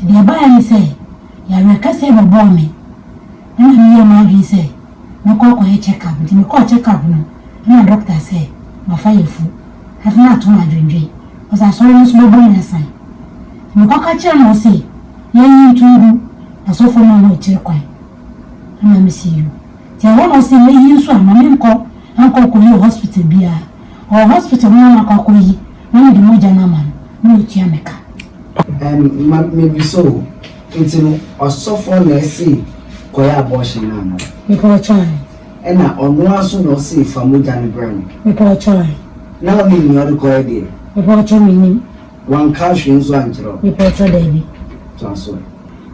The buyer say, Yaraka say, about me. And me and Margie say, no call a check up, and call check up. And my doctor say, my fire food, have not too much drink. Was I saw no small bonus sign. And the cockatcher no say, Yan to do, a so for my check. And let me see you. Tell one of them, you saw my name call, Uncle Koyo Hospital beer, or hospital Mama Kokoyi, when the Mojana man, no Tiameka. Maybe so. It's a soft see Koya abortion. Before try. And I also no see from Mujani Brown. Before try. Now, in your corridor. Before trying one caution, one drop. Before try, baby. Transfer.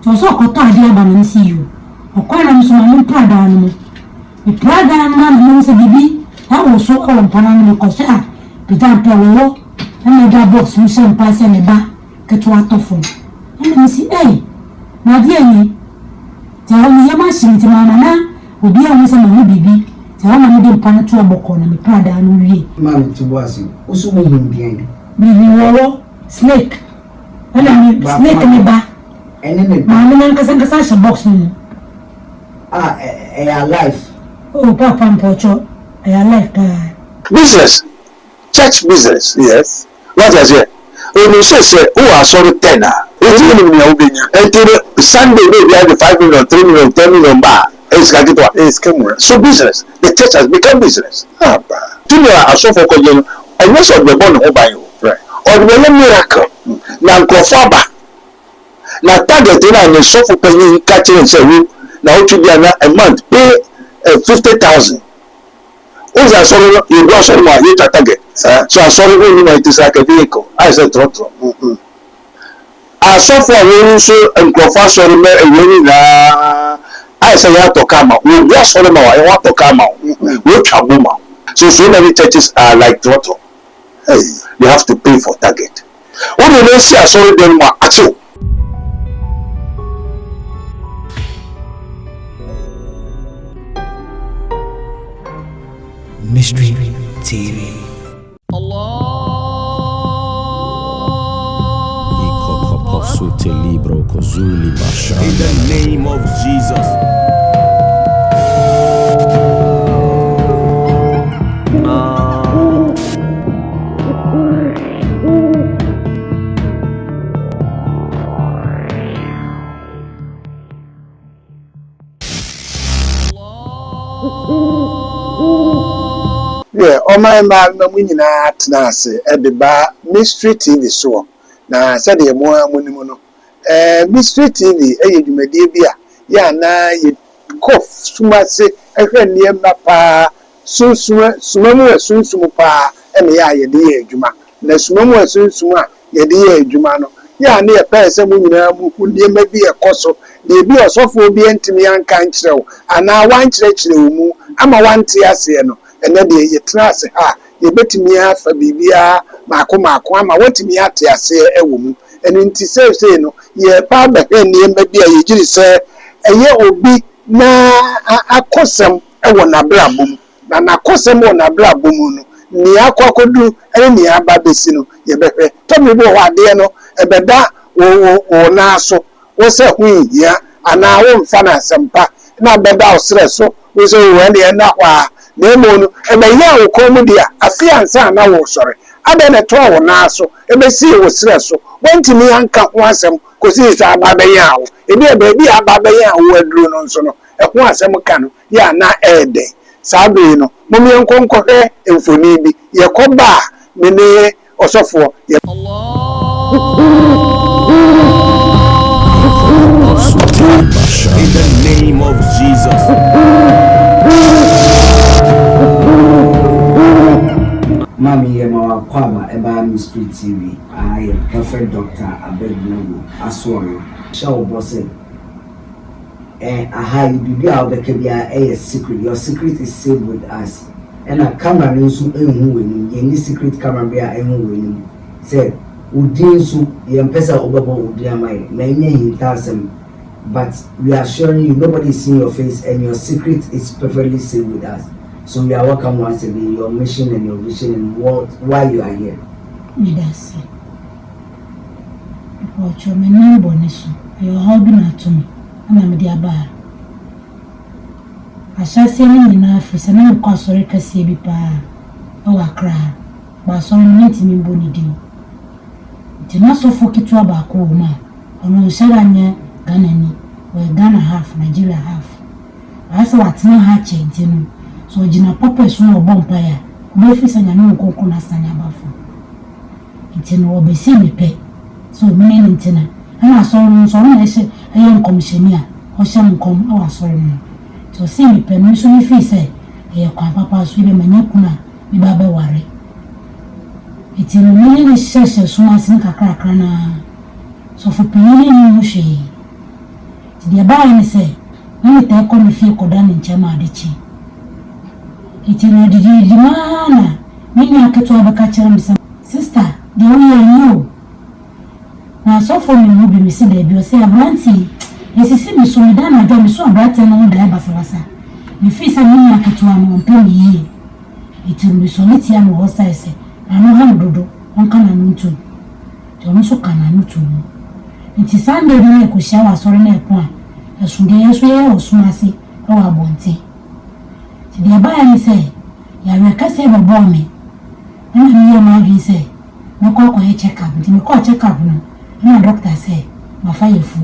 To so Kota dear Ban see you. Or quite I'm so many proud animal. The proud animal knows a baby. That was so all upon animal costa. Peter Pello, and the box, which some pass and a bar, get water phone. And let me see, eh? My dear me. Tell me your machine to Mamma will be almost a little baby. Tell me the Panatua Bocon and the Prada and we. Mammy to was you. Also, him being. Maybe snake. And I mean, snake in the bar. And in the Mamma Casancasa box. Alive. Oh, Papa and Pocho, I alive. Business. Church business. Yes. What was it? When you say, who are sorry tenor? Until Sunday, we have the 5 million, 3 million, 10 million bar. It's like it was. So business. The church has become business. Do you are so for Koyen? And most of the bond by you. Right. Or the miracle. Now, Kofaba. Now, target and so for paying catching and say, now to be a month, pay 50,000. Who's a sorry? You go somewhere, you target. So I saw when it is like a vehicle. I said, Trotro. I saw for a so and Professor and I say, you have to come out. We just for them, I want to come out. We travel. So many churches are like Trotro. Hey, you have to pay for target. When you see, I saw them at you. Mystery TV. In the name of Jesus. Yeah, all my man, no winning at Nancy, at the bar, Mystery TV so. Now, said the more money. Mystery TV, you may be ya na you cough, sumasi, a friend near Papa, Sumupa, and ya, ye dear Juma. The Sumu Suma, ye dear Jumano. Ya near person who may be a coso, they be a soft be entity and kind show, and now one church, I'm a 1 tiasiano. And then you trust her, you bet me half a bibia, Makoma, what me at ya say a woman, and in Tissay, no, ye papa, and maybe a usually say, a year will be na a cosum, a one a brabum, and a cosum on a brabum, near cocodu, and near babesino, ye better. Tell me what they know, a beda or naso, was a wing, yeah, and I won't fan as some pa, not beda stress, so we say when they are not. Nemono, and my young commodia, a fiancé, and I was sorry. I then a 12 now, so, and may see was stress. Went to me and cut once, because he's a babayao. It be a baby, a babayao who had drawn on sono, a once a mocano, ya not a day. Sabrino, Mummy and Conquer, and for Nibi, ya coba, Mene, or so for ya. In the name of Jesus. Mammy, Kwama, Eba Mystery TV. I am Prophet Dr. Abednego. Aswaro. Shall boss it. Aha, you be out the a secret. Your secret is safe with us. And a camera knows who winning. Any secret camera be a winning. Said, Udinsu, Yampesa Obabo Udiamai, many in thousand. But we are assuring you, nobody is seeing your face, and your secret is perfectly safe with us. So we are welcome once again, your mission and your vision and why you are here. Medasi. Watch your name, Bonisu. ayo hobby na to me ana me dia ba ahyase ni nyina afisa na me kwa sori kase bi pa o akra ba sori ni ntimi boni dim ti na so fokitu aba ko ma ono shara nya Ghana ni we Ghana half Nigeria half asa watina ha chentinu so jina papa so no bompa ya obo fisa nya no nkonko na sanya bafo ntino obesi mepe so mene ntina ana so na ehye ayen commissioner o hye nkom awa sori no so si mepe no so mi fisa e kwa papa so be manya kuna mi ba be ware ntino mene ni sheshe so ma sin kakra na so for pinini ni muhwe ti dia ba ni se na me ta ko mi fi ko da ni nchema adechi ntino didi mana mini aketo abaka kire mi sister the way I know na so for me no be me see baby o say abranti yesisi mi so mi da na do mi so abrante no da basa mi fi say mini aketo am on mi yi iti mi so ni ti am ho say say na no ha dodo on kana no ntu to no so kana no tu nti Sunday ni ko shawa sori na epo a esunde yeso ye osumase o abonte ti dia ba ya mi say ya reka say bobo mi na mi ma dwi say na ko check up nti me ko check up no na doctor say ma fa yefu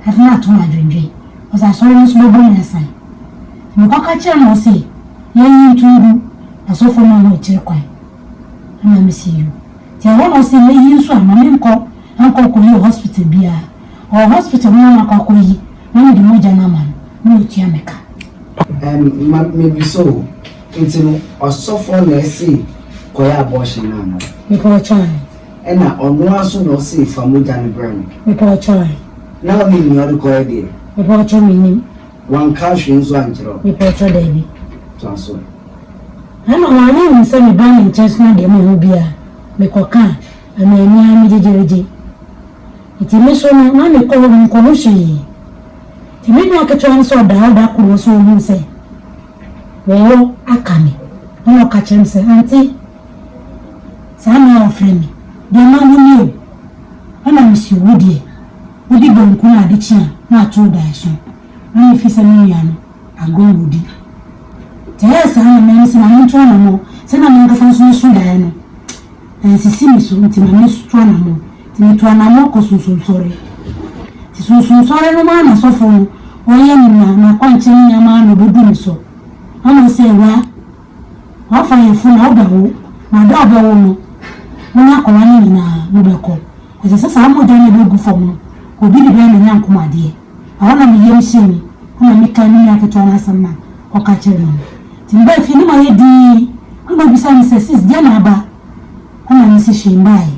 have not to madwendwe o sa sori no so bobo mi san me ko ka kire no say ye yin tundu asofo no no kire kwan na me see you ti a won say me yin so ama me nko ko yi hospital bia o hospital no na ko yi na me di moja na man no tia meka maybe so into asofo na say ko ya abortion na no me ko try ena onu aso no say famoja ne brand me ko try na me ni ori ko e dey me ko try me ni one cash nso anjiro me ko try dey bi to aso ana wani ni say me ban in chest na dey me ho bia me ko kan ana ni ami jejereje iti me so na me ko mo ko no hwe ti me ni aketwa nso da kuro so mu say wo akami no ka chem say auntie sana ofremi de ma huni o ana misi wudi bonku na adichi na to da so na me fisa ni ya no agon wudi te sana me nsi na nto na mo se na me ngasa so da no sisi mi so nti na me so na mo ti mi to na mo ko so sore ti so sore no ma na so fo no oye na kwanche ni ama no bodu mi so ama se wa fa yefu na obawo na da obawo no wona ko wani na mubeko ko se sa mo dan na gu fom no obi di be na nyan komade awona mi yem shimi kuma mi kan ni aketo na sanna o ka kire no timba fi ni ma yedi kuma bisa mi se sis dia na ba kuma mi se shimbai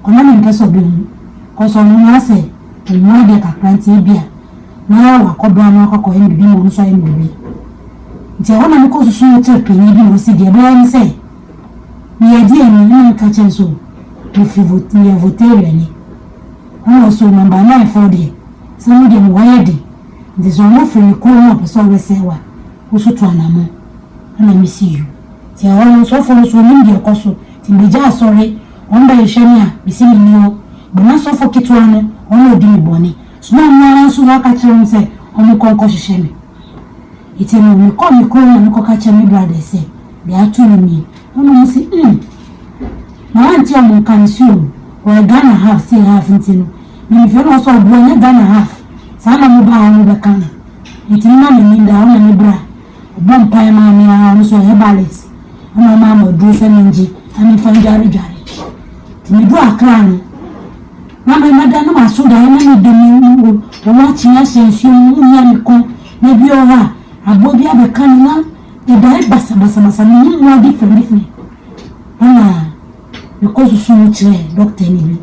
kuma ni nkaso be mu ko so no na se mo de ka kranti bia na wa ko bra na ko en bibi mo so en bibi nti awona mi ko so no trepe ni bi mo se dia be ni se mi yedi en ni ka kire so if you vote me vote ni ono so number 9 for the so we dem wayedi nti so mo firi ko no person we se wa usu to anamo ana mi see you ti awon so for so ni ndi ekoso ti beja sorry on ba yeshania bisi mi ni o bona so for kitwa no ono odi mi boni so na mo so wa ka kire nse omo konko hihye mi iti no mi ko na mi ko ka kire mi brother se bi atu ni mi ono mi si na wanti omo kan su o Ghana half say half ntino mi fi no so bo na Ghana half sana mo ba mo be kan iti na mi nda ona mi bra bom pai ma mi a so he balance ona ma mo du se nji ami fa njare ti mi du akra no na me mada no ma so da na mi de mi o ma chi na sensu mu nya mi ko na bi o ha abo bi abe kan na e dai basa ni mo different ona because so much doctor ni bi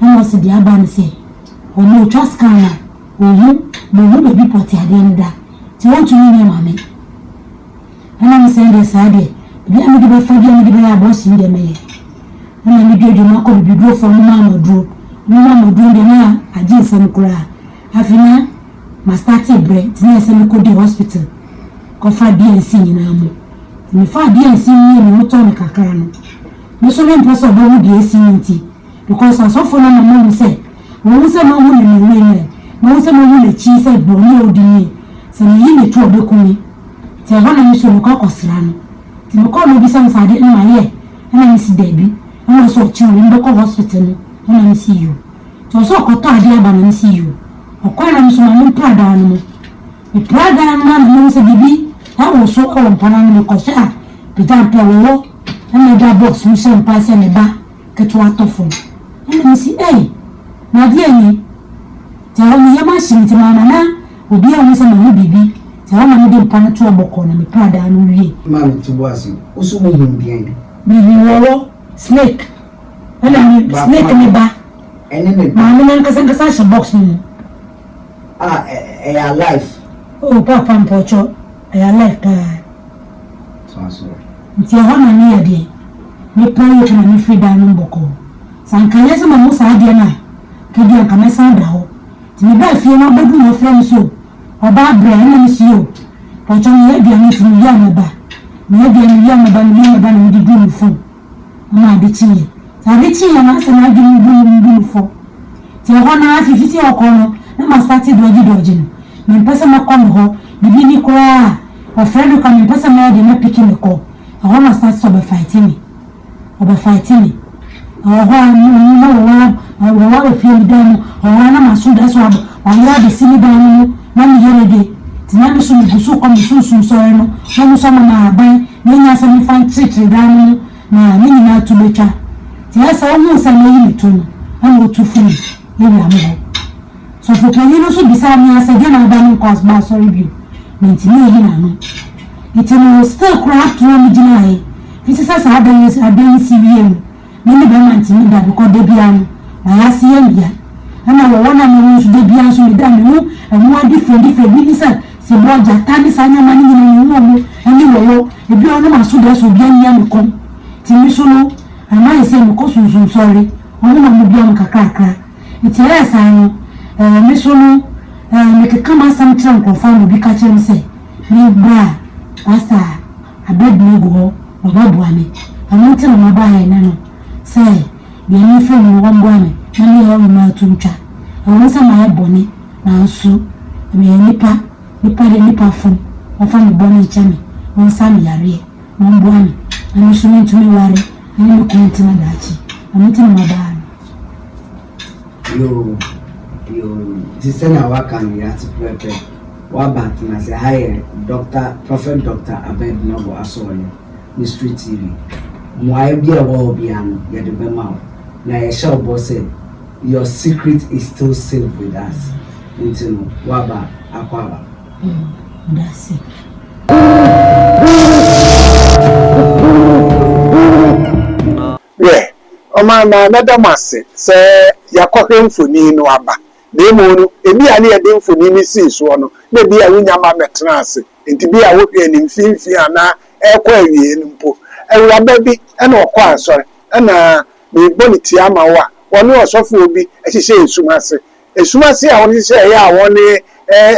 ona se dia ba ni se o mo trust kana mo be poti ade ni da ti won tu ni ma me ana mi se de sa de bi ami de be fa bi ami de be abo si de me ana mi de ma ko bi do fo mo ma mo do de na aje se nkura afina ma start bre ti na se mi ko di hospital ko fa DNC ni na mo mi fa DNC ni mo to mi kakara no mo so le impress obo DNC nti because so for na mama mi say mo se ma mo ni we ni mo say mo you le chi say bo ni odini say ni yi me to obekumi ti ho na mi so ko akosra no ti me ko no bi sam sade na ma ye na mi si debi na so chi ri mbeko hospital no na mi si you to so ko to ade aba na mi si you okwa na mi so ma mi prada no mi prada na no se bibi ha wo so ko mpana no ko sha pita pe wo na da box mi se mpa se ne ba keto atofo na mi si na dia ni ti ho mi yama shi ti mama na obi a mo se ma bibi ti ho na mi de mpa na to oboko na mi prada no wie ma mi to boasi usu mo him bien mi wo snake ana mi snake mi ba ene me ma mi nan kasa shi box mi alive oh papa mpocho alive pa so nti ho na ni ade ni prayer to na free down mboko sanka yesi ma musa ade na kedi anka mesa da ho ti ni ba fie na obedu no frem so oba bra na mi si o pocho ni ade ani ti ni ya me ba ni ade ani ya me ba ni di du ni fo ma ade chi ta ade chi ya na se na ade ni du fo ti ho na afifiti okono na ma start doji no me pesa ma kom ho bibi ni kwa o friend ka me pesa ma ade na pikin me ko ho ma start so be fighting me wa feel down na masuda so wa de sini down na mi yere de tinami so mi gusu ko mi sunsun so no na so ma aban na nya sa mi fan chichi down na ni na tu beta ti asa o mu sa na yi to no na o tu fun e wi amu so for kan no so bisa mi asa de na ba ni cause ba sorry bi menti ni yi na no itino still craft to mi jinai fisi sasa adan si wiem ni be manti ni da ko de bia no na ya si ya ana wo wana no so de bia so mi da me no emu adi different bi ni sa se broja tani sanya mani ni ni wo mu ani wo e bi ono ma so de so bia ni am ko ti mi so no ama ise mi ko sunsun sorry ono na mu bia mu kakaka iti ya sa no mi so no me ke kama sam tran ko fa mu bi ka chem se ni bra asa Abednego baba buame amonte na mabaye na no say bi ani fem no wambuame na ni ho na tuntwa awon sa ma boni na nsu me nipa fom ofa ni boni chame won sa mi yare no mbuame ani so ni tumi ware ani me konti na dachi amonte na mabaye yo disena wakan ya tipepe wabat na se hire Prophet Dr. Abednego Asole Mystery TV mwai bia wo bia no ye de bema na ye shall boss say your secret is still safe with us until waba akwaba that's it yeah oma na nadamase se yakọhwe mfoni no aba demo no ebi ani ye de mfoni ni si so no na bi a wunya ma metena ase enti bi a wo hwe ni mfimfi ana ekọ awie ni mpo ewuraba bi na okọ asore na me boni ti ama wa woni osofo obi ehihye esumase a woni hye ya woni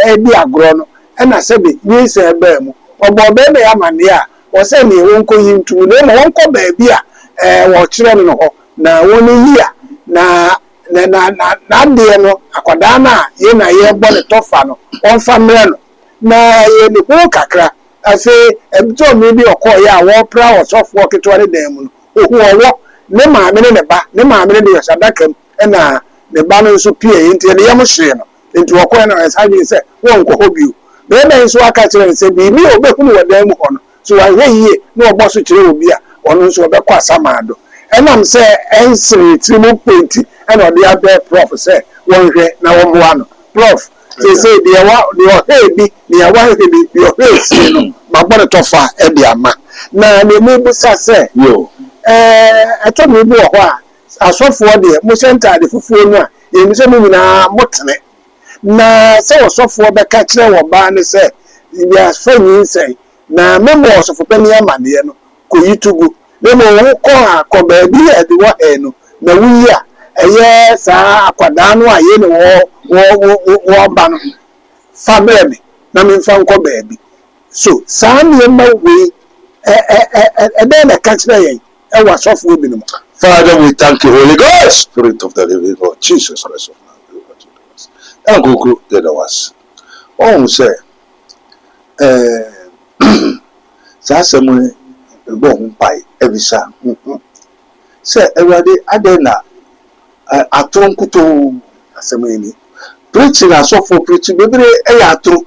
ebi agro no na sebe ni se eba mu ogbo be na ya mane a wo se ni wonko yintu na mo wonko ba bi a wo kire no ho na woni yi a na de no akwada na ye na ye boni tofa no won famre no na ye ni ko kakra ase ebito mi bi okoye a wo pra osofo keto ne dan mu no ohu owo ne maame ne ba ne maame ne de sadakam na ne ba no so pie enti ne yam hye no enti okoye na esaje se won ko hobio be be so aka kire se bi mi obekunu wadan mu hono so wa heye na obo so kire obi a ono so obekọ asamado enam se ensiri trimu point na odi abe prof se won hwe na wo moa no prof say the hebi the one hebi your face no magbon tofa e di ama na me bu sa say yo ato me bu ho a asofo de mo center de fufuo no a ye mi se mo nyina motene na se osofo be ka kire wo ba ne se ya fanyi say na memo osofo pani amane no ko yitugu memo wo ko akoba bi e di wo no na wuyi a eye sa akwada no aye ne wo ba no fa bebe na me fa nko baabi so sa ne ma we dey na catch na yen e wa sofo obi no. Father, we thank you, Holy Ghost, Spirit of the living God, Jesus Christ of Nazareth. Uncle, there was. Oh, sir. Sassamwe, bon pie, every son. Sir, everybody, Adena, a troncuto, Assamini. Preaching as so for preaching, maybe a true.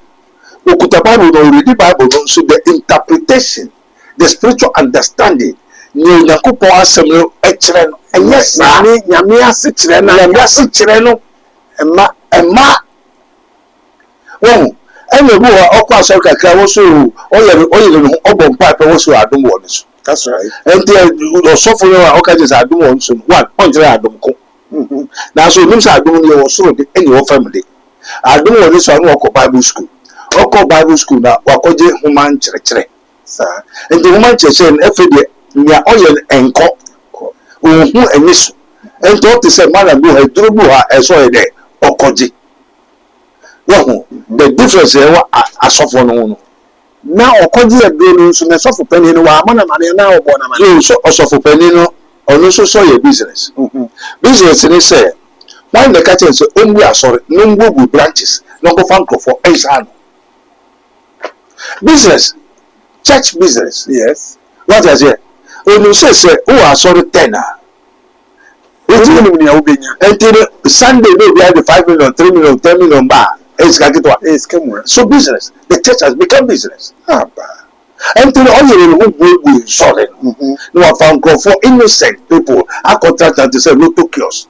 Okutabaru no read the Bible, so the interpretation, the spiritual understanding. Ni Yakupo assemble echren, and yes, Yamia Sichreno, Yamia Sichreno, and ma. Oh, and the boy, of course, I can also, oil, open pipe, also I don't want this. That's right. And the software, okay, I don't want some 1 point I don't go. Now, so things I don't know, so any your family. I don't want this one walk Bible school. Oko Bible school na wakoje human church. Sir. And the human church and every day, near oil and cock. Who and miss. And thought to say, man, go ahead, do as well there. Okoji. Well, the difference is I suffer no. Now, Okoji a building, so I suffer penny no one, now, you so suffer penny no, or no so your business. Business in say, when the catcher is only a sorry, no go branches, no go fun for Aisano. Business, church business, yes. What is it? When you say, oh, I saw the tenor. Until Sunday, we had the 5 million, 3 million, 10 million bar. So business, the church has become business. Until all you will be solid. No, I found for innocent people. I contract to say, Lotto kiosk.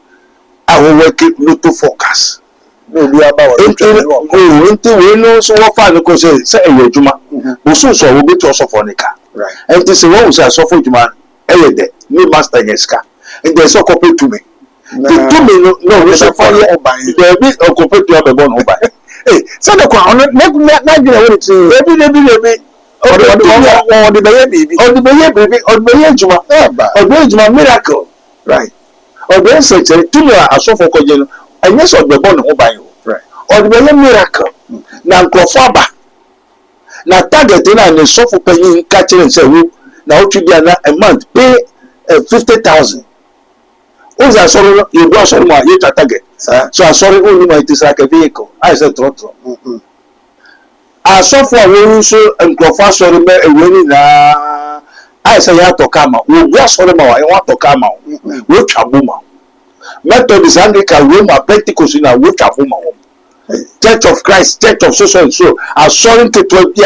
I will work it Lotto focus. No, we are about until we know so far because say a Juma. We so will be to Sophonica. Right. And this is what we say, Sopho Juma, no master Yeska. And there's so compared to me. The 2 million, no, we shall follow or buy. There be a compared to the bone or buy. Hey, so the crown, not every or the baby, or the Juma, or the Juma miracle. Right. Or the essence, 2 million are so for Cogeno. And yes, of the bone by you, right? Or the miracle. Now, Clofaba. Now, target and the sofa paying catching and say, now to be a month, pay 50,000. Also, I saw you go so much, you target. So I saw only my it is like a vehicle. I said, Trotro. I saw for a so and Clofa saw a winning. I say, you have to come out. We just for them, I want to come out. Which a woman. Methodist, Anglican, Roma, Pentecost in a which of woman. Church of Christ, Church of so and so. I saw him to 20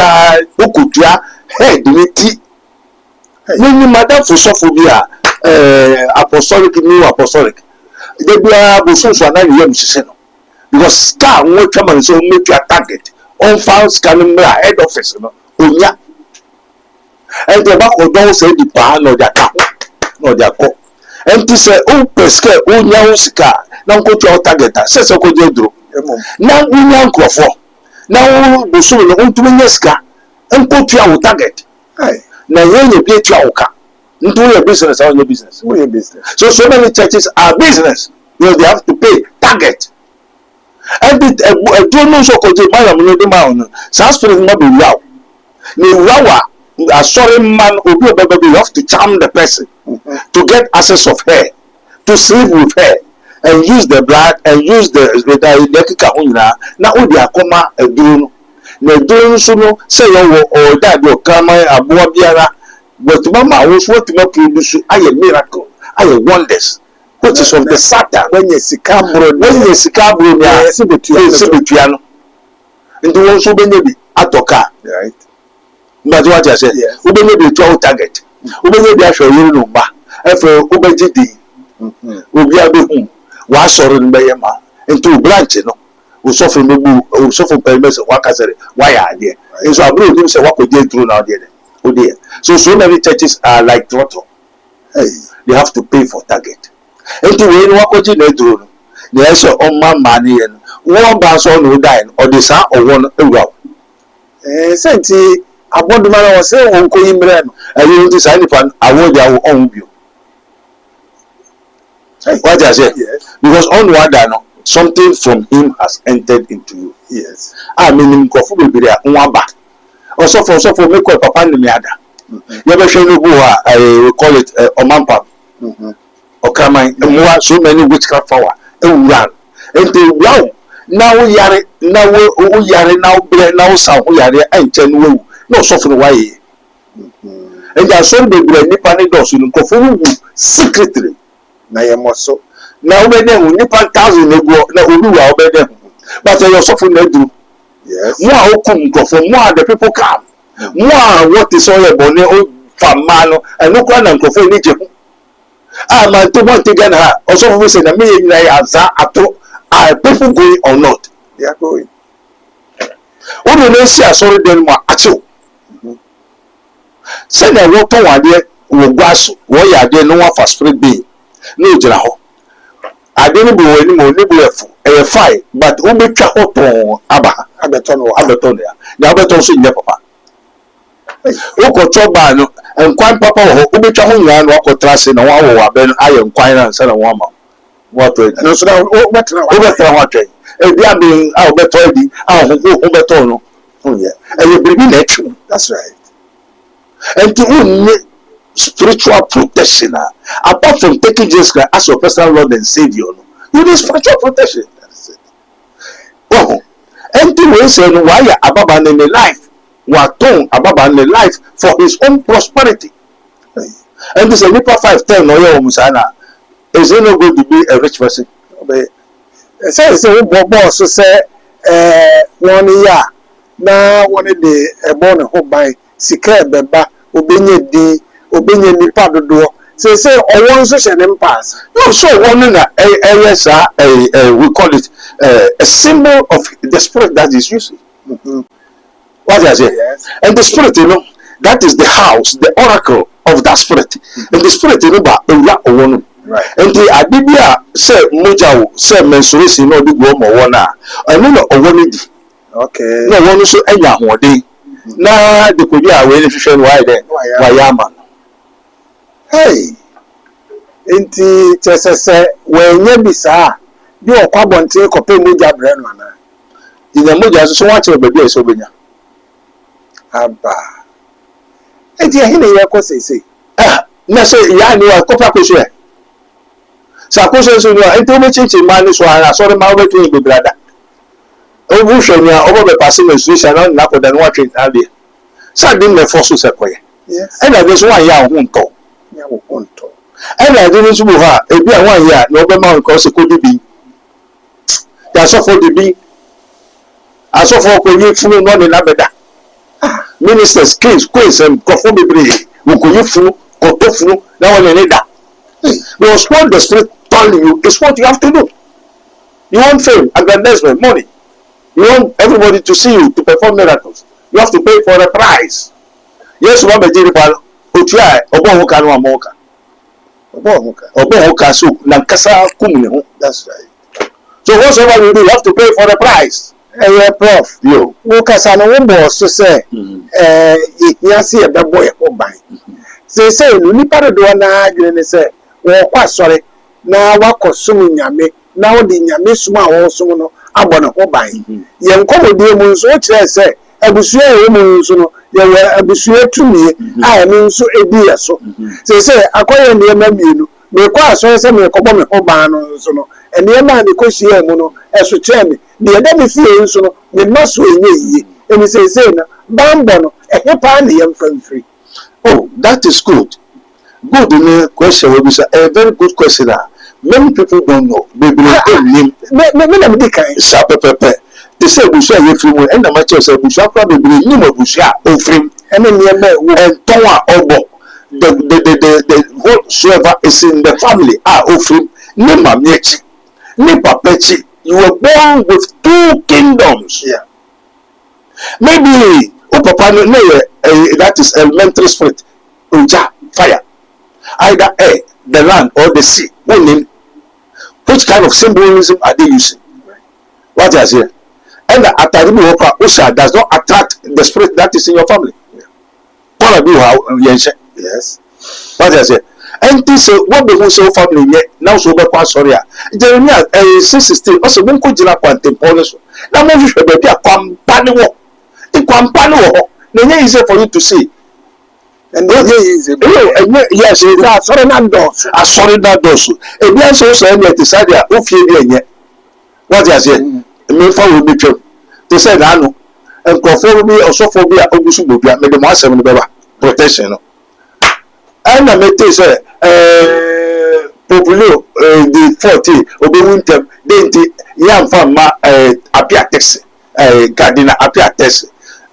Okutia, head, Niti. When Madame for Sophobia, apostolic, new apostolic. They be able to so another young season. Because star won't come and so make your target. On found scanning head office, Unya. And the back of those say the pan or their cap, or their coat. And to say, oh, pesque, oh, Yausika, now go to our target, says a good dro. Now we young for. Now we soon on to Yeska and put your target. Now you play Chauka. Do your business on your business. Your business. So many churches are business. You they have to pay target. And it don't know so called the man. Sounds for the mobile wow. Ni a sorry man you have to charm the person to get access of her, to sleep with her, and use the blood and use the now they are comma a drone. The drone soon say or that will come a boabiara, but Mama was what to make you do. I a miracle, I a wonders, which is of the Satan when you see Cambro, and do also be atoka, right? But what I said, who may be 12 target, who may be actually number, and for Ubejidi, will be able to was or in Bayama, and 2 branches, who suffer who suffer payments of what I said, why are there? And so I believe him say what we did through now there. Oh dear. So many churches are like Trotto. Hey, they have to pay for target. And to win what could you do? There's your own money and one bounce on who die, or the son or one around. Senti. About the man was saying, Uncle Imran, and you decide if I want their own view. What I say? Yes. Because on one something from him has entered into you. Yes. I mean, Kofu will be there, Mwamba. Also for me, call Papa Nimiada. You ever show you I will call it Omampa. Or Kramai, and so many witchcraft power. And run. And they wow. now yare now yare now bre now sa ho yare enche no wu no so for why and there so be bre nipa ne do so no for wu secretly na ye mo so na obede hu nipa 1000 nego na oluwa obede hu but you so for na duru yes mo a okum nkofo mo a the people come mo a what is all your bone o famano and no kwa na nkofo ni je hu man to want to get her also for say na me nyina ya za ato are people going or not? They are going. What do they say? Sorry, then more acho. Say that what one day will gas, why are there no one for spirit being? No, Jao. I didn't go anymore, a fight, but who make a hot on Abeton or Abetonia? The Abeton in your papa. Who could talk by and quite papa who make a home and walk or trust in a while, I am quite and send a woman. What no so now what I being our better better oh yeah and you bring in that's right and to spiritual protection apart from taking Jesus Christ as your personal Lord and Savior you need spiritual protection that's it oh and to say why ababa in the life what tongue ababa in the life for his own prosperity and this is Nipa 5:10 no your musana. Is it not going to be a rich person? Say boss say 1 year na one day born a whole by sika beba obenye nipa dodo say o so she dem pass no so one na we call it a symbol of the spirit that is using what I say yes. And the spirit that is the house the oracle of that spirit and the spirit ba owura right and the adibia say moja say menstruation no do go mo wona anu no owoni di okay no wonu so anya hode na de ko dia we ni hwehwe no why then why ama hey enti chesese we nya bisa bi okwabonte ko pe moja bre no na ina moja so wa che baby so benya aba enti ahine ya ko sei na say ya ni wa kopa ko so Sakoso so no ento me chichi man so ara so ma we to be brother obu hwanya obo be pass menstruation na ko dan wa twen ade sa din me force se koye yes and na this one ya ho nto and na din so bu ha e bi a one ya na obe ma ko se ko bi ya so for the bi aso for ko yi funu no ni na beda ministers kings queens and kofo bebre wo ko yi funu ko to funu na won ni da because what the spirit telling you is what you have to do. You want fame, aggrandizement, money. You want everybody to see you to perform miracles. You have to pay for a price. Yes, one Majiripal, Utia, Obohoka, no Amoka. Obohoka, so Nankasa Kumino. That's right. So whatsoever you do, you have to pay for the price. Prof, you. Wokasa no wombo so say, Yasi a boy or buy. They say, Nipa do na adwene say, wo kwa sori na wakosum nyame na wo de nyame suma wo sum no abɔ ne ho ban ye nkomodie mu nso kire se abusua ye mu nso no ye abusua tumie a me nso edi ye so se akoye ne ma mienu me kwa asɔre se me kɔbɔ me ho ban no nso no ene ma ne kohyia mu no ɛso kyɛ me de ɛda me fie nso no me maso enye yie emi se na bambɔ no ɛhe pa ne ye mfamfiri. Oh, that is good. Good question. A very good question. Many people don't know. Baby, name. They say Busha Yefrim, and the match of Busha probably name of Busha Ofrim, and then Toa Obo. The whatsoever is in the family are Ofrim, Nima Mechi, Nipa Pechi. You were born with 2 kingdoms. Yeah. Maybe Papa no that is elementary spirit. Uja, fire. Either air, the land, or the sea. Which kind of symbolism are they using? What is here? And the Ataribu Oka Usha does not attract the spirit that is in your family. Yes. What is it? And this what the whole family yet now so back sorry. Jeremiah 6:16 also won't go to Quantum. Now, you should be a company. The company. Then easy for you to see. And then yes, sorry, not doors. Sorry, not doors. A man so say, decided, okay, what is it? mefa wo betwam te say na no nkrofo bi osofo bi a ogusu bodua me de mo asem no beba protection no ana me te say populo the 40 obi wintem denti yam fam ma apia taxi cardinal apia taxi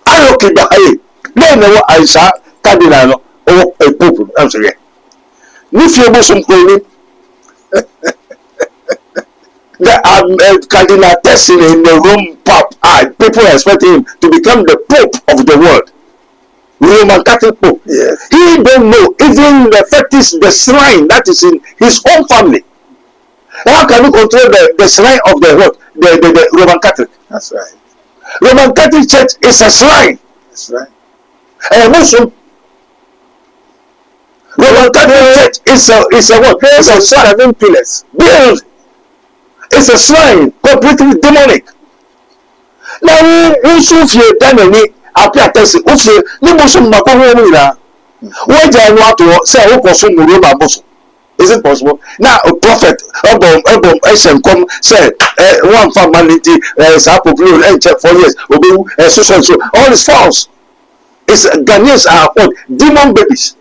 ayo kida ayi na no aisa cardinal no o popu am say ni fie bo som ko ni the cardinal taxi in the Rome Pope people expecting him to become the Pope of the world. Roman Catholic Pope. Yeah. He don't know even the fetish, the shrine that is in his own family. How can you control the shrine of the what? The Roman Catholic? That's right. Roman Catholic Church is a shrine. That's right. And Muslim Roman Catholic Church is a what? It's a 7 pillars. Build. It's a shrine completely demonic. Now, we should fear Danny. Apia tesi ofie ni bosom mako ho mu ira wo ja no ato say wo koso mu roba bosom. Is it possible? Now a prophet obom eshenkom say one formality sa popular and check for years obewu so all is false. It's Ghanaians are called demon babies.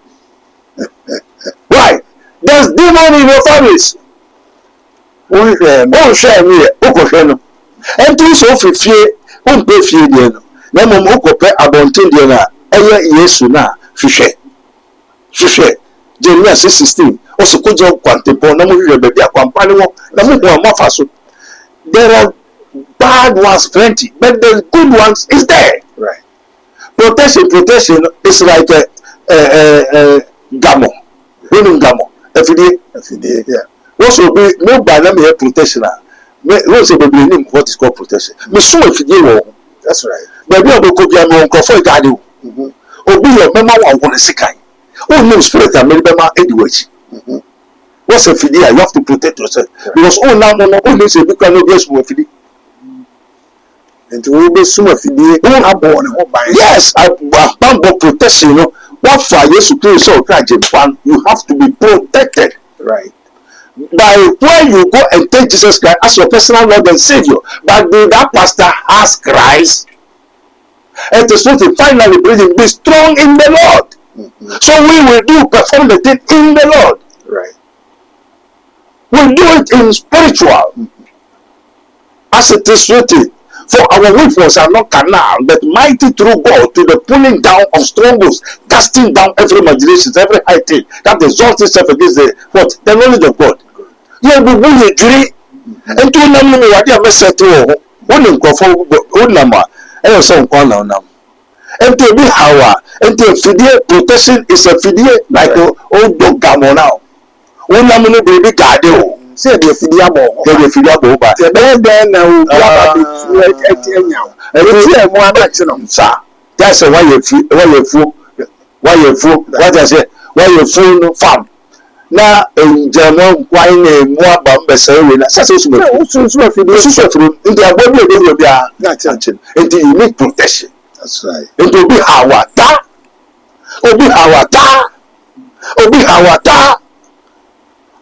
Why? There's demon in your families. Oh share me o ko hwe no enti so fifie o mpe fie die no na mom okope abonten die na eye Yesu na hwehwe Jeremiah 6:16 oso kojo kwantepo na mo hwehwe be dia kwampa ne wo na mo ho amafa so. There are bad ones plenty but the good ones is there. Right. Protection is like gamo. Gamo every day. Yeah. Also be no by them here protection. Me also be name what is called protection. Me so if you. That's right. Baby oboko bia no nkofo gade o. Obi yo mema wa won sekai. Oh no spirit am mema ediwachi. What's a fidi? You have to protect yourself. Right. Because oh now no only say because no be small fidi. And to be small fidi won abon ho ban. Yes, about protection no. What for Jesus Christ so you have to be protected. Right. By when you go and take Jesus Christ as your personal Lord and Savior, but that pastor has Christ, and to sort of finally bring him, be strong in the Lord. So we will perform the thing in the Lord. Right. We do it in spiritual, as it is written. For our weapons are not carnal, but mighty through God to the pulling down of strongholds, casting down every imagination, every high thing that exalts itself against the knowledge of God. You will be a jury, and to know what you have said to one in Kofo, and so on. And to be how, and to fidie protection is a fidie like old dog gamo now. One namely baby guardian. Say the fidiabo, the fidiabo, but then now, that's a why you fool, what I say, why you fool farm. Now, in German, wine a more bombers, such as in their body, they will be not touching until you need protection. That's right. It will be our ta, obi our ta.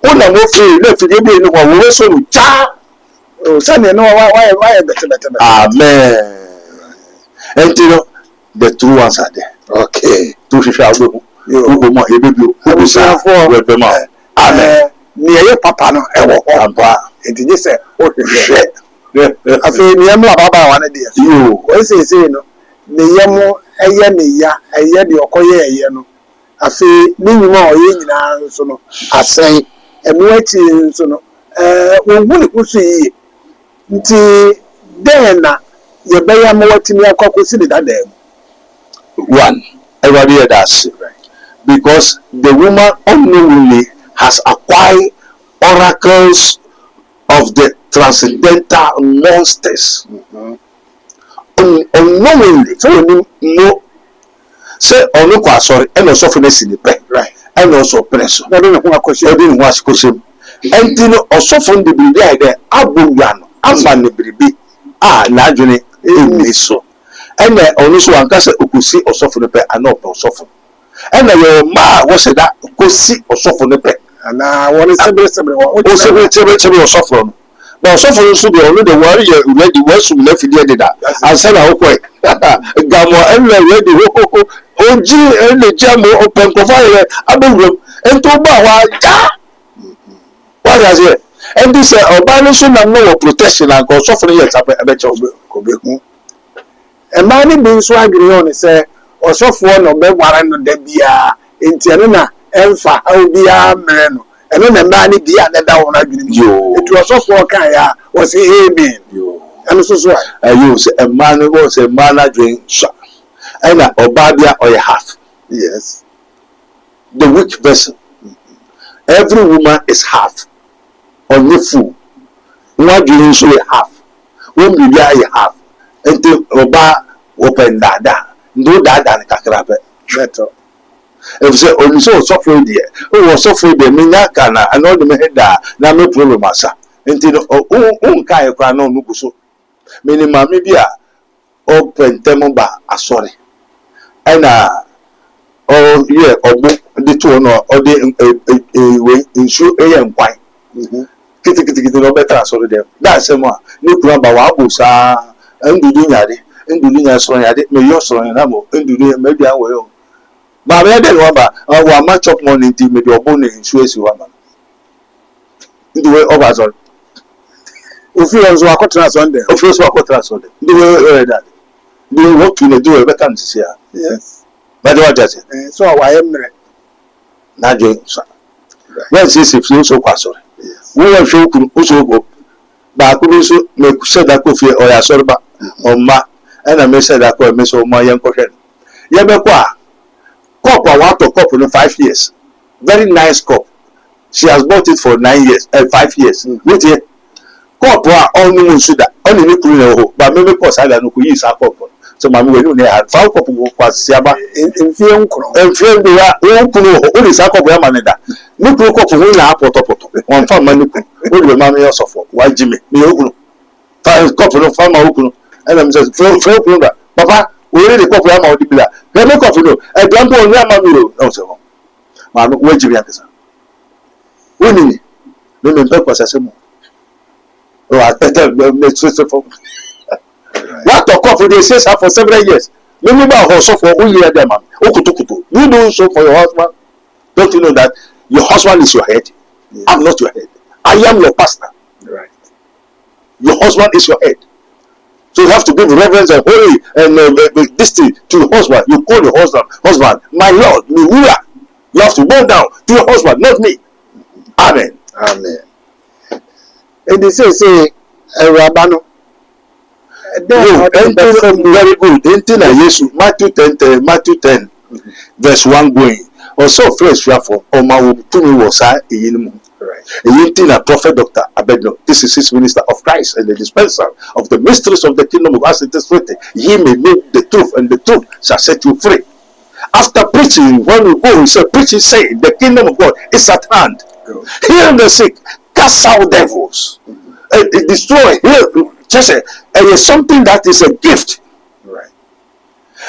Una mo free left to be no one we so cha send no why better. Amen. And you know the true ones are there. Okay. To shall go. You go more ebibio. Who shall for we be more. Amen. Near papa no e wo papa. And you say o hwe. Afi near mo baba wan dey. You. We say no. Ne yemo eye ne ya eye de okoye eye no. Afi ni nyuma oye nyina nso no asen and waiting so no when we see nti then you bear more to me consider that them one everybody does because the woman unknowingly has acquired oracles of the transcendental monsters. Unknowingly so you know say onukwa sorry and also for this in the bed right. And also press. I don't know what question. I didn't watch question. And you know, also from the baby there, Abuyan, Amban the baby. Najuni, so. And also one can say, Ukusi or soften the pet, and not soften. And your ma was that Ukusi or soften the pet. And I want to say, also, or soften. But so for so the only the worry ready was to left the that. And said I okay. Gamo and ready OG and the jamo open provide above and to bawa. What is it? And this urbanism and no protection and go suffering yet about your and many beings so agree on say or so for no be warren no de bia enti na emfa how bia mereno and no man bia na da wona adwene yo it was so for kan ya was amen yo and so so you say a man was a man drink and obabia or half. yes, The weak vessel. Every woman is half on the fool. One drink so half. One be half. Until oba open dada. No dada and kakrabe. better. If say only so suffer there. Oh suffer there me nyakana and all the me da na me problem asa. Until kai kwa no nuku so. Minimum me bia open temba asori. And oh yeah obu the two no or the way insure and wine. Kiti no better asori them. That's the one. Ni kura ba wa busa ndudu nyade ndudu nya so nyade me yo so na mo ndudu me bia wo yo. Ba me dey no ba wa ma chop money ti me dey obo na insure si wa ma. Ndu we over so. Ofi onzo akotra Sunday. Ofi so akotra Sunday. Ndu we that. Ndu work to do e better nsi ya. Yes. But what does it? So wa emre. Na jo so. When see if you so kwasore. We want show ku so go. Ba ku bi so me said that kofi o ya sorba. Oma and me said that ko me so ma yen ko hwe. Ye be kwa. Cup I want to cup in 5 years. Very nice cup. She has bought it for 5 years. Wait here. Cup wa onu suda. Oni ni kuru na ho. Ba me cause I no ku use a cup. So mami we no na fa cup go kwasi aba. Enfie nkro. Enfie bi ya o kunu ho. Oni sa cup ya maneda. Ni kuru cup ho na apoto. Won fa mani ku. O le mami yo sofo. Wa jime. Me okunu. Fa cup no fa ma okunu. And I'm just fro okunu da. Papa we really cup ya ma odi bila. Me cup no. E don po ni ama mi o. O se ho. Ma no we jime akesa. Woni ni me pe kwasa se mo. Oh, I tell me so for. What talk of they say for several years. Maybe about also for only them. Okutukutu. You do so for your husband. Don't you know that your husband is your head? Yeah. I'm not your head. I am your pastor. Right. Your husband is your head. So you have to give reverence and holy and this thing to your husband. You call your husband, my Lord, my ruler. You have to bow down to your husband, not me. Amen. Amen. And they say, Rabano. Very good. Anything I use Matthew 10, verse 1 going. Also, fresh for Oma to me was a anything a prophet Dr. Abednego. This is his minister of Christ and the dispenser of the mysteries of the kingdom of God. It is written, ye may know the truth, and the truth shall set you free. After preaching, when we go, he said, preaching, say, the kingdom of God is at hand. Heal the sick, cast out devils, destroy, heal. Just it is something that is a gift. Right.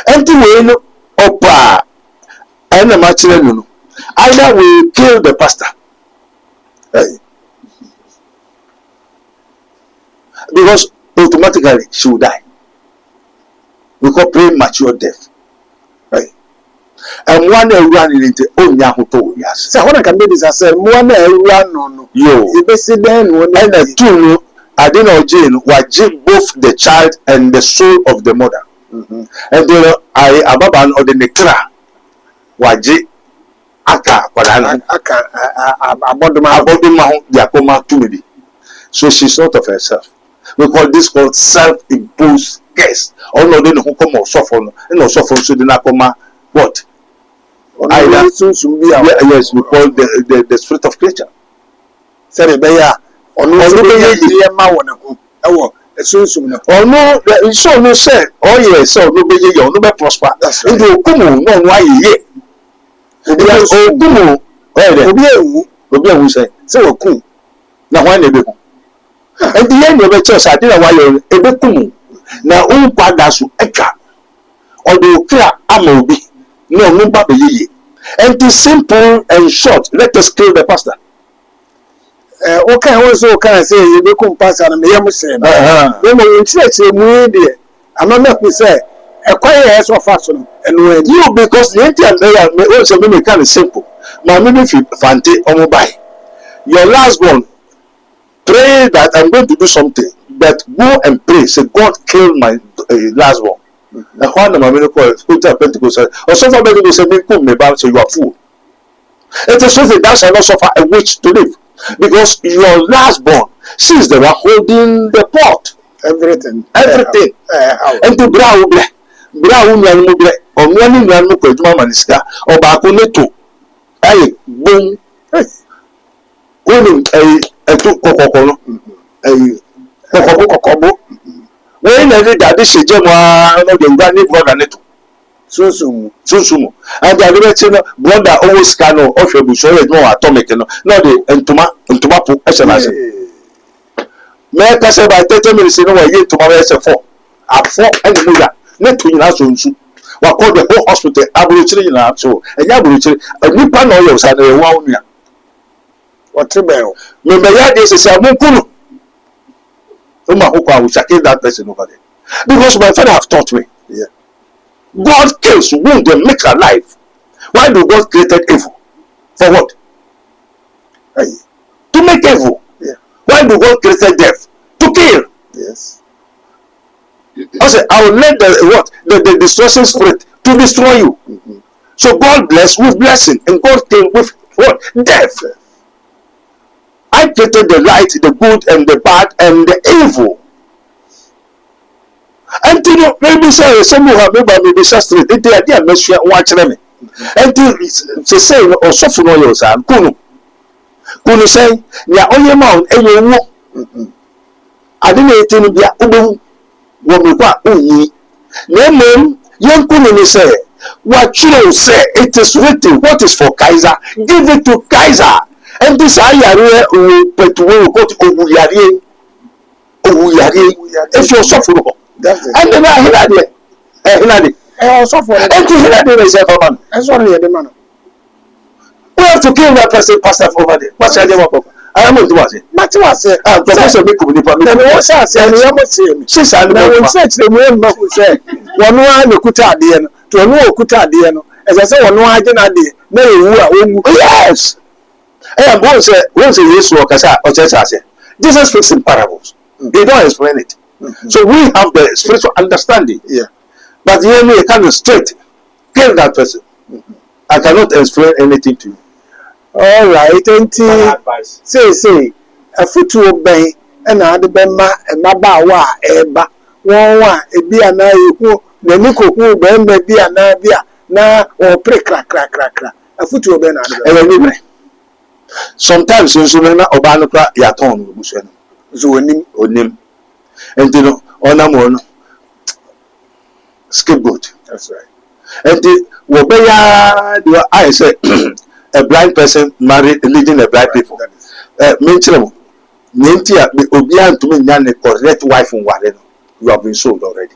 Anyway, opa, and the material, either we kill the pastor, because automatically she will die. We call premature death. Right. And one run into own Yahuto, yes. So what I can do is I said, one run on you. Then and the two. I didn't know Jane was both the child and the soul of the mother. And then I ababan or the nekra waji aka walana aboduma diakoma tumidi. So she's not of herself. We call this called self-imposed curse. All of them who come or suffer, no suffer so the nakoma what? Yes, we call the spirit of creature. Say ọ̀nà ìyẹ́ máa wọ̀ nàkó ẹ̀wọ̀ ẹ̀sùnsùn náà. ọ̀nà iṣẹ́ ọ̀nà ṣe ọ̀yẹ̀ ẹ̀sẹ̀ ọ̀nà bẹ yẹ ọ̀nà bẹ prosper. ndí òkúmù náà wọ́n ayé yẹ. òkúmù ọ̀yẹ̀dẹ̀ òbí ẹ̀wù sẹ́ ṣé wọ́n kú na wọ́n á nà ebe kù. ndí yẹn ní ọbẹ̀ kyẹ́ ọ̀sẹ̀ àdé náà wáyé ebe kùmù na ó ń padà so ẹ̀ka ọ̀dọ̀ òkúra ama òbí náà ọ̀nà bá bẹ yẹ yẹ. And it is simple and short. Let us kill the pastor. Okay, also can say you become pass and me am say. When you church mu dey. Ama make me say e kwai so fashion and when you because the entire me also me kind of simple. My me fi fante omo buy. Your last one pray that I'm going to do something, but go and pray. Say God kill my last one. Na how na me call Pentecost. Or so far Pentecost say me come me back so you are fool. It is something that shall not suffer a witch to live. Because your last born, she is the one holding the pot. everything. And to brow black. Brown young mobile, or one young mobile, Maniska, or Baconeto. Ay, boom. Owning a two cocono, a cocobo. When I did that, this is Gemma, the granny brother Neto. Susumu. And the other brother always can of your bush, no atomic, no, the entomapo, SMS. May I say by 30 minutes in a way to my S4. At 4 and the mother, not to you. What called the whole hospital, aboriginal in our so, and aboriginal, a new pan oils and a wound. What a bell. Remember, this is a Mukunu. I will check that person over there. Because my father have taught me. Yeah. God kills, wound, and makes alive. Why do God created evil? For what? Hey. To make evil. Yeah. Why do God created death? To kill. Yes. I said, I will let the destruction spirit to destroy you. Mm-hmm. So God bless with blessing, and God came with what? Death. I created the light, the good, and the bad, and the evil. And you know, maybe say some who have maybe street, they are machine watch them. And to say or soften oils and Kunu say, ya only mount and you walk. I didn't be a ubu woman. Name young Kunu say, what you say, it is written, what is for Kaiser, give it to Kaiser. And this ayare but we will go to Oyari. If you're suffering. And then I had it. Also for it. And to hear that they say, man, I'm sorry, the man. We have to kill that person, pastor over there. What's your name? I am going to say, Professor Miku, and what's I say, and you must see me. She's and I will search the moon, who say, one one Kuta Diano, to a no Kuta Diano, as I say, one one Janadi, no, yes. And once a yes work as I say, Jesus speaks in parables. They don't explain it. Mm-hmm. So we have the spiritual understanding. Yeah. But the enemy can't straight kill that person. Mm-hmm. I cannot explain anything to you. All right, and say a foot to obey and I the bema and Mabawa eba one a be an eye who the Nico who ben be an idea now or pre crack a foot to obey and sometimes in Sunana Obanopra Yaton Bushen Zuanim or Nim. And you know, on a moon scapegoat. That's right. And the Wobaya, I say, a blind person married, leading a blind people. Mention Nintia, the Obian to me, correct wife and whatever. You have been sold already.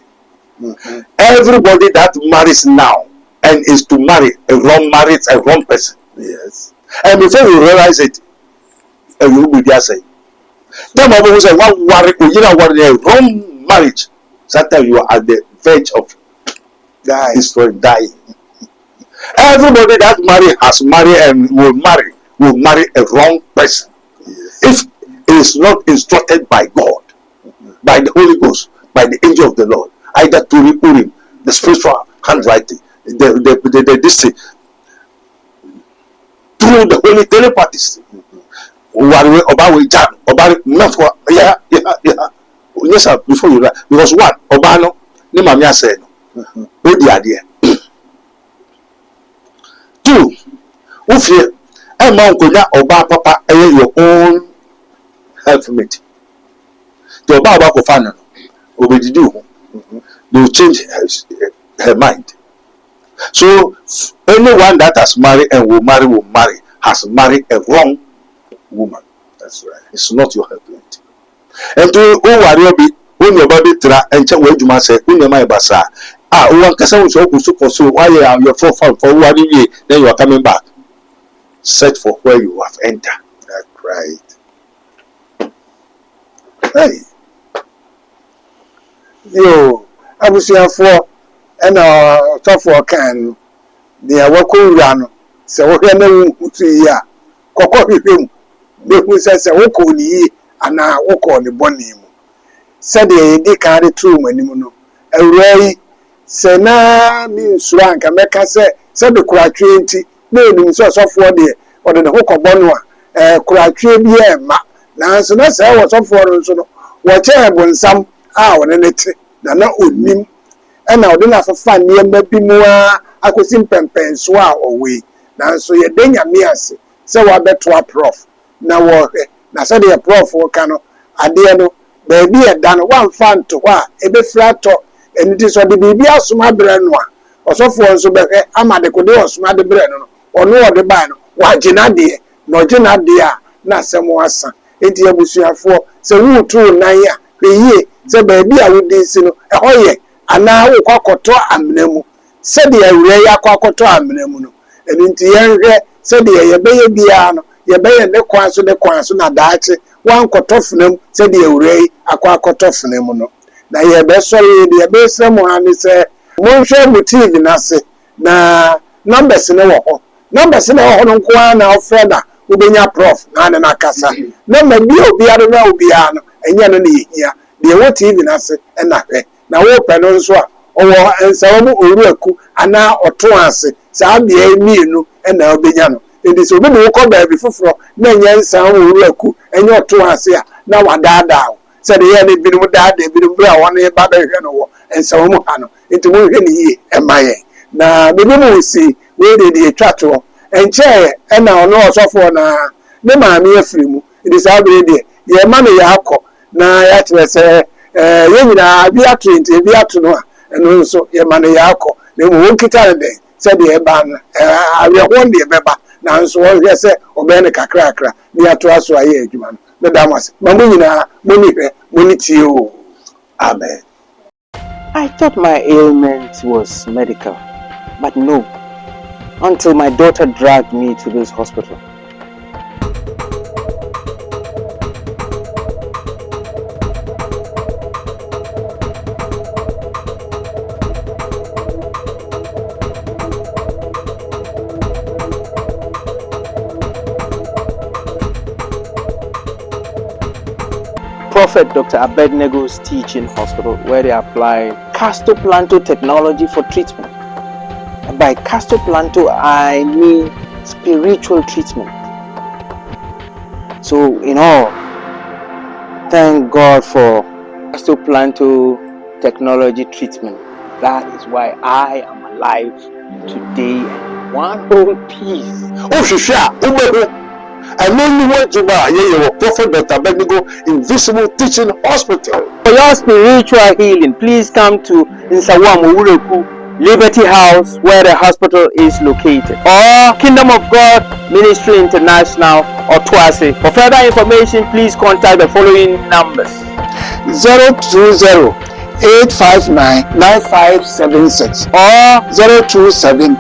Mm-hmm. Everybody that marries now and is to marry a wrong marriage, a wrong person. Yes. And before you realize it, you will be there saying. Them of us say one worry, you know what a wrong marriage. Sometimes you are at the verge of dying. Everybody that has married and will marry a wrong person. Yes. If it is not instructed by God, by the Holy Ghost, by the angel of the Lord, either to Urim, the spiritual handwriting, the distance, through the holy telepathy. Yes, sir, before you write, because what Obano, Nimamia said, with the idea. Two, if you a man could not Oba Papa, your own helpmate. The Oba Bafana will be do. They will change her mind. So, anyone that has married and will marry has married a wrong woman. That's right. It's not your helpmate. And to worry be when your body tra and check where you must say, when your mind basa. One person so why are your profile for 1 year, then you are coming back. Search for where you have entered. That's right. Hey. Yo, abusuafo ɛna ɔtɔfo kan deɛ wɔkɔ no sɛ wɔhwɛ na wutu yi a kɔkɔ hwehwɛ mu behu sɛ wokɔ ne yie anaa wokɔ ne bɔne mu sɛdeɛ yɛdi kan de too mu anim no awura yi sɛ na me nsuro anka mɛka sɛ de koratwe nti na enim sɛ ɔsɔfoɔ deɛ ɔde ne ho kɔbɔ no a koratwe bi ɛma nanso na sɛ ɛwɔ sɔfoɔ no nso no wɔkyɛ bonsam a wɔne ne te na onim ɛna ɔde na afafa nneɛma bi mu a akosi mpɛmpɛnso a ɔwɔ nanso yɛde nyame ase sɛ wɔabɛtoa prof na wɔhwɛ na sɛdeɛ prof ka no adeɛ no baabi ɛda no wɔamfa nto hɔ a ɛbɛfiri atɔ ɛno nti sɛ ɔde biribi asoma berɛ no a ɔsɔfoɔ nso bɛhwɛ ama de kode ɔsoma de berɛ no no ɔno ɔde bae no wɔagye n'adeɛ na ɔgye n'adeɛ a na asɛm asa enti abusuafoɔ sɛ woretoo nan a hwɛ yie sɛ baabi a wodi si no ɛhɔ yɛ anaa wokɔ akɔtɔ amena mu sɛdeɛ awura yi akɔ akɔtɔ amena mu no ɛno nti yɛnhwɛ sɛdeɛ yɛbɛyɛ biara no yɛbɛyɛ ne kwan so na daakye wankɔtɔ fenam sɛdeɛ awura yi akɔ akɔtɔ fenam no na yɛbɛsɔre yi deɛ yɛbɛsrɛ mo ha ne sɛ monhwɛ mo tv n'ase na numbers no wɔ hɔ numbers no wɔ hɔ no nko ara na ɔfrɛ na wobɛnya prof na ne nakasa na ma bi obiara na obiara no ɛnyɛ no ne yɛhia deɛ wɔ tv n'ase ɛna hwɛ na wopɛ no nso a ɔwɔ nsawo mu owuraku anaa ɔto ase saa bea mmienu ɛna obenya no enti sɛ obi de wokɔ baabi foforɔ na ɛnyɛ nsawo owuraku ɛnyɛ ɔto ase a na wadaadaa wo sɛde yɛ ne binom daadaa binom bere a wɔne ba bɛhwɛ no wɔ nsawo mu ha no enti monhwɛ ne yie ɛma yɛn na bibi mu si wei de atwa toɔ ɛnkyɛɛ ɛna ɔno ɔsɔfoɔ na ne maame afiri mu enti saa bere deɛ yɛma no yɛakɔ na yɛakyerɛ sɛ yɛn nyinaa bi ato nti ebi ato no a ɛno nso yɛma no yɛakɔ na emu wɔn kita no dɛn sɛdeɛ ɛba no awerɛhoɔ deɛ bɛba nanso wɔhwɛ sɛ ɔbɛyɛ no kakrakra ne yɛatoa so ayɛ adwuma no meda mo ase ma mo nyinaa mo ni hwɛ mo ni tie o amen. I thought my ailment was medical, but no, until my daughter dragged me to this hospital. Prophet Dr. Abednego's teaching hospital, where they apply castoplanto technology for treatment. And by castoplanto, I mean spiritual treatment. So, in all, thank God for castoplanto technology treatment. That is why I am alive today in one whole piece. Oh, Shisha, and only want to buy your Prophet Dr. Abednego Invisible Teaching Hospital. For your spiritual healing, please come to Nsawamu Ureku Liberty House, where the hospital is located, or Kingdom of God Ministry International, or Twase. For further information, please contact the following numbers: 020-859-9576 or 027